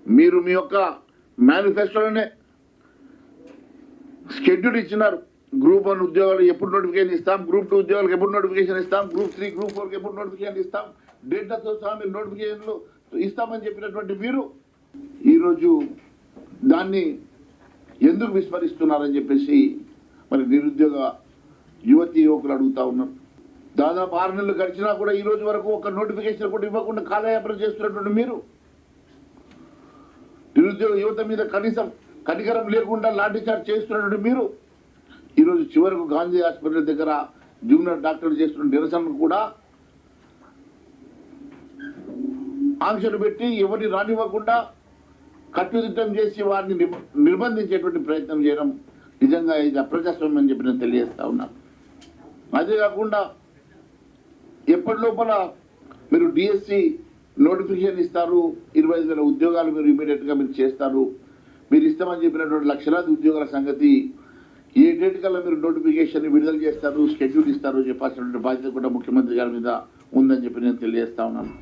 మీరు మీ యొక్క మేనిఫెస్టోలోనే షెడ్యూల్ ఇచ్చినారు. గ్రూప్ 1 ఉద్యోగాలు ఎప్పుడు నోటిఫికేషన్ ఇస్తాం, గ్రూప్ 2 ఉద్యోగాలకు ఎప్పుడు నోటిఫికేషన్ ఇస్తాం, గ్రూప్ 3 గ్రూప్ 4కి ఎప్పుడు నోటిఫికేషన్ ఇస్తాం, డేటాతో సహా మీరు నోటిఫికేషన్లు ఇస్తామని చెప్పినటువంటి మీరు ఈరోజు దాన్ని ఎందుకు విస్మరిస్తున్నారని చెప్పేసి మరి నిరుద్యోగ యువతి యువకులు అడుగుతా ఉన్నారు. దాదాపు 6 నెలలు గడిచినా కూడా ఈ రోజు వరకు ఒక నోటిఫికేషన్ కూడా ఇవ్వకుండా కాలయాపన చేస్తున్నటువంటి మీరు నిరుద్యోగ యువత మీద కనీసం కనికరం లేకుండా లాఠీ చార్జ్ చేస్తున్నటువంటి మీరు ఈరోజు చివరకు గాంధీ హాస్పిటల్ దగ్గర జూనియర్ డాక్టర్లు చేస్తున్న నిరసనను కూడా ఆంక్షలు పెట్టి ఎవరిని రానివ్వకుండా కట్టుదిట్టం చేసి వారిని నిర్బంధించేటువంటి ప్రయత్నం చేయడం నిజంగా ఇది అప్రజాస్వామ్యం అని చెప్పి నేను తెలియజేస్తా ఉన్నాను. అదే కాకుండా ఎప్పటి లోపల మీరు డిఎస్సి నోటిఫికేషన్ ఇస్తారు, 25,000 ఉద్యోగాలు మీరు ఇమీడియట్గా మీరు చేస్తారు, మీరు ఇస్తామని చెప్పినటువంటి లక్షలాది ఉద్యోగాల సంగతి ఏ డేట్ కల్లా మీరు నోటిఫికేషన్ విడుదల చేస్తారు, షెడ్యూల్ ఇస్తారు చెప్పాల్సినటువంటి బాధ్యత కూడా ముఖ్యమంత్రి గారి మీద ఉందని చెప్పి నేను తెలియజేస్తా ఉన్నాను.